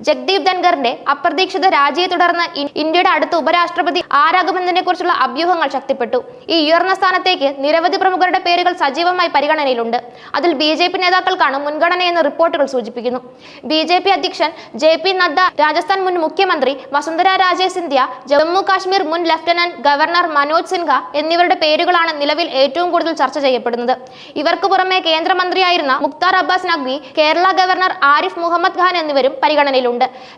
ജഗ്ദീപ് ധൻഖറിന്റെ അപ്രതീക്ഷിത രാജിയെ തുടർന്ന് ഇന്ത്യയുടെ അടുത്ത ഉപരാഷ്ട്രപതി ആരാകുമെന്നതിനെ കുറിച്ചുള്ള അഭ്യൂഹങ്ങൾ ശക്തിപ്പെട്ടു. ഈ ഉയർന്ന സ്ഥാനത്തേക്ക് നിരവധി പ്രമുഖരുടെ പേരുകൾ സജീവമായി പരിഗണനയിലുണ്ട്. അതിൽ BJP നേതാക്കൾക്കാണ് മുൻഗണനയെന്ന് റിപ്പോർട്ടുകൾ സൂചിപ്പിക്കുന്നു. BJP അധ്യക്ഷൻ JP നദ്ദ, രാജസ്ഥാൻ മുൻ മുഖ്യമന്ത്രി വസുന്ധര രാജെ സിന്ധ്യ, ജമ്മു കാശ്മീർ മുൻ ലഫ്റ്റനന്റ് ഗവർണർ മനോജ് സിൻഹ എന്നിവരുടെ പേരുകളാണ് നിലവിൽ ഏറ്റവും കൂടുതൽ ചർച്ച ചെയ്യപ്പെടുന്നത്. ഇവർക്ക് പുറമെ കേന്ദ്രമന്ത്രിയായിരുന്ന മുക്താർ അബ്ബാസ് നഖ്വി, കേരള ഗവർണർ ആരിഫ് മുഹമ്മദ് ഖാൻ എന്നിവരും പരിഗണനയിലുണ്ട്.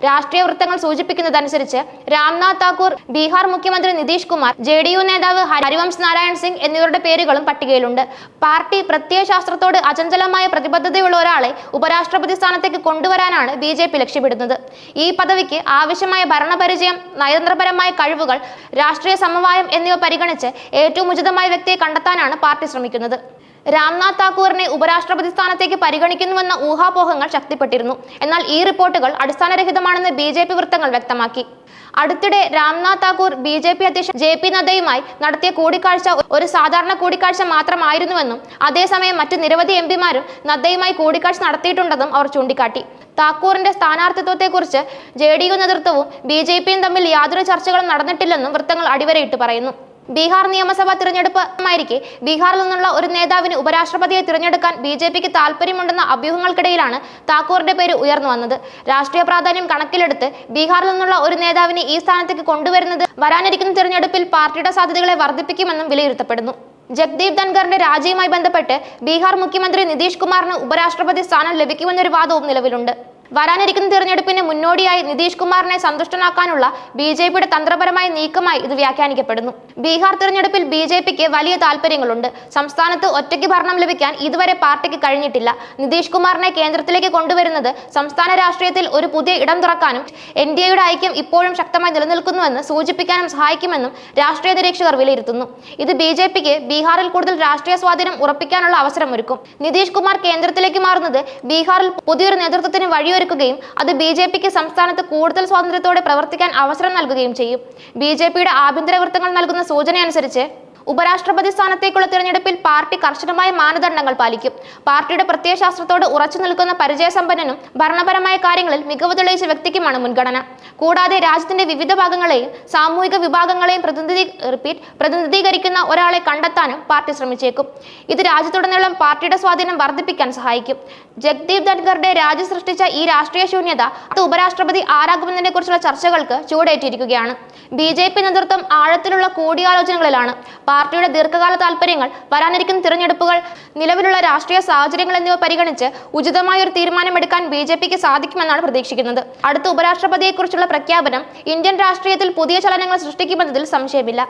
രാഷ്ട്രീയ വൃത്തങ്ങൾ സൂചിപ്പിക്കുന്നതനുസരിച്ച് രാംനാഥ് താക്കൂർ, ബീഹാർ മുഖ്യമന്ത്രി നിതീഷ് കുമാർ, JDU നേതാവ് ഹരിവംശ് നാരായൺ സിംഗ് എന്നിവരുടെ പേരുകളും പട്ടികയിലുണ്ട്. പാർട്ടി പ്രത്യയശാസ്ത്രത്തോട് അചഞ്ചലമായ പ്രതിബദ്ധതയുള്ള ഒരാളെ ഉപരാഷ്ട്രപതി സ്ഥാനത്തേക്ക് കൊണ്ടുവരാനാണ് BJP ലക്ഷ്യമിടുന്നത്. ഈ പദവിക്ക് ആവശ്യമായ ഭരണപരിചയം, നയതന്ത്രപരമായ കഴിവുകൾ, രാഷ്ട്രീയ സമവായം എന്നിവ പരിഗണിച്ച് ഏറ്റവും ഉചിതമായ വ്യക്തിയെ കണ്ടെത്താനാണ് പാർട്ടി ശ്രമിക്കുന്നത്. രാംനാഥ് താക്കൂറിനെ ഉപരാഷ്ട്രപതി സ്ഥാനത്തേക്ക് പരിഗണിക്കുന്നുവെന്ന ഊഹാപോഹങ്ങൾ ശക്തിപ്പെട്ടിരുന്നു. എന്നാൽ ഈ റിപ്പോർട്ടുകൾ അടിസ്ഥാനരഹിതമാണെന്ന് BJP വൃത്തങ്ങൾ വ്യക്തമാക്കി. അടുത്തിടെ രാംനാഥ് താക്കൂർ BJP അധ്യക്ഷൻ JP നദ്ദയുമായി നടത്തിയ കൂടിക്കാഴ്ച ഒരു സാധാരണ കൂടിക്കാഴ്ച മാത്രമായിരുന്നുവെന്നും അതേസമയം മറ്റ് നിരവധി MPമാരും നദ്ദയുമായി കൂടിക്കാഴ്ച നടത്തിയിട്ടുണ്ടെന്നും അവർ ചൂണ്ടിക്കാട്ടി. താക്കൂറിന്റെ സ്ഥാനാർത്ഥിത്വത്തെക്കുറിച്ച് JDU നേതൃത്വവും BJPയും തമ്മിൽ യാതൊരു ചർച്ചകളും നടന്നിട്ടില്ലെന്നും വൃത്തങ്ങൾ അടിവരയിട്ട് പറയുന്നു. ബീഹാർ നിയമസഭാ തിരഞ്ഞെടുപ്പായിരിക്കെ ബീഹാറിൽ നിന്നുള്ള ഒരു നേതാവിന് ഉപരാഷ്ട്രപതിയെ തിരഞ്ഞെടുക്കാൻ BJPക്ക് താല്പര്യമുണ്ടെന്ന അഭ്യൂഹങ്ങൾക്കിടയിലാണ് താക്കൂറിന്റെ പേര് ഉയർന്നു വന്നത്. രാഷ്ട്രീയ പ്രാധാന്യം കണക്കിലെടുത്ത് ബീഹാറിൽ നിന്നുള്ള ഒരു നേതാവിനെ ഈ സ്ഥാനത്തേക്ക് കൊണ്ടുവരുന്നത് വരാനിരിക്കുന്ന തിരഞ്ഞെടുപ്പിൽ പാർട്ടിയുടെ സാധ്യതകളെ വർദ്ധിപ്പിക്കുമെന്നും വിലയിരുത്തപ്പെടുന്നു. ജഗ്ദീപ് ധൻഖറിന്റെ രാജിയുമായി ബന്ധപ്പെട്ട് ബീഹാർ മുഖ്യമന്ത്രി നിതീഷ് കുമാറിന് ഉപരാഷ്ട്രപതി സ്ഥാനം ലഭിക്കുമെന്നൊരു വാദവും നിലവിലുണ്ട്. വരാനിരിക്കുന്ന തിരഞ്ഞെടുപ്പിന് മുന്നോടിയായി നിതീഷ് കുമാറിനെ സന്തുഷ്ടനാക്കാനുള്ള BJPയുടെ തന്ത്രപരമായ നീക്കമായി ഇത് വ്യാഖ്യാനിക്കപ്പെടുന്നു. ബീഹാർ തിരഞ്ഞെടുപ്പിൽ BJPക്ക് വലിയ താല്പര്യങ്ങളുണ്ട്. സംസ്ഥാനത്ത് ഒറ്റയ്ക്ക് ഭരണം ലഭിക്കാൻ ഇതുവരെ പാർട്ടിക്ക് കഴിഞ്ഞിട്ടില്ല. നിതീഷ് കുമാറിനെ കേന്ദ്രത്തിലേക്ക് കൊണ്ടുവരുന്നത് സംസ്ഥാന രാഷ്ട്രീയത്തിൽ ഒരു പുതിയ ഇടം തുറക്കാനും NDAയുടെ ഐക്യം ഇപ്പോഴും ശക്തമായി നിലനിൽക്കുന്നുവെന്ന് സൂചിപ്പിക്കാനും സഹായിക്കുമെന്നും രാഷ്ട്രീയ നിരീക്ഷകർ വിലയിരുത്തുന്നു. ഇത് BJPക്ക് ബീഹാറിൽ കൂടുതൽ രാഷ്ട്രീയ സ്വാധീനം ഉറപ്പിക്കാനുള്ള അവസരമൊരുക്കും. നിതീഷ് കുമാർ കേന്ദ്രത്തിലേക്ക് മാറുന്നത് ബീഹാറിൽ പുതിയൊരു നേതൃത്വത്തിന് വഴിയൊരുക്കുകയും അത് BJPക്ക് സംസ്ഥാനത്ത് കൂടുതൽ സ്വാതന്ത്ര്യത്തോടെ പ്രവർത്തിക്കാൻ അവസരം നൽകുകയും ചെയ്യും. BJPയുടെ ആഭ്യന്തര വൃത്തങ്ങൾ നൽകുന്ന സൂചനയനുസരിച്ച് ഉപരാഷ്ട്രപതി സ്ഥാനത്തേക്കുള്ള തിരഞ്ഞെടുപ്പിൽ പാർട്ടി കർശനമായ മാനദണ്ഡങ്ങൾ പാലിക്കും. പാർട്ടിയുടെ പ്രത്യയശാസ്ത്രത്തോട് ഉറച്ചു നിൽക്കുന്ന പരിചയസമ്പന്നനും ഭരണപരമായ കാര്യങ്ങളിൽ മികവ് തെളിയിച്ച വ്യക്തിക്കുമാണ് മുൻഗണന. കൂടാതെ രാജ്യത്തിന്റെ വിവിധ ഭാഗങ്ങളെയും സാമൂഹിക വിഭാഗങ്ങളെയും പ്രതിനിധീകരിക്കുന്ന ഒരാളെ കണ്ടെത്താനും പാർട്ടി ശ്രമിച്ചേക്കും. ഇത് രാജ്യത്തുടനീളം പാർട്ടിയുടെ സ്വാധീനം വർദ്ധിപ്പിക്കാൻ സഹായിക്കും. ജഗ്ദീപ് ധൻഖറുടെ രാജി സൃഷ്ടിച്ച ഈ രാഷ്ട്രീയ ശൂന്യത ഉപരാഷ്ട്രപതി ആരാകുമെന്നതിനെ കുറിച്ചുള്ള ചർച്ചകൾക്ക് ചൂടേറ്റിരിക്കുകയാണ്. BJP നേതൃത്വം ആഴത്തിലുള്ള കൂടിയാലോചനകളിലാണ്. പാർട്ടിയുടെ ദീർഘകാല താല്പര്യങ്ങൾ, വരാനിരിക്കുന്ന തിരഞ്ഞെടുപ്പുകൾ, നിലവിലുള്ള രാഷ്ട്രീയ സാഹചര്യങ്ങൾ എന്നിവ പരിഗണിച്ച് ഉചിതമായ ഒരു തീരുമാനമെടുക്കാൻ BJPക്ക് സാധിക്കുമെന്നാണ് പ്രതീക്ഷിക്കുന്നത്. അടുത്ത ഉപരാഷ്ട്രപതിയെക്കുറിച്ചുള്ള പ്രഖ്യാപനം ഇന്ത്യൻ രാഷ്ട്രീയത്തിൽ പുതിയ ചലനങ്ങൾ സൃഷ്ടിക്കുമെന്നതിൽ സംശയമില്ല.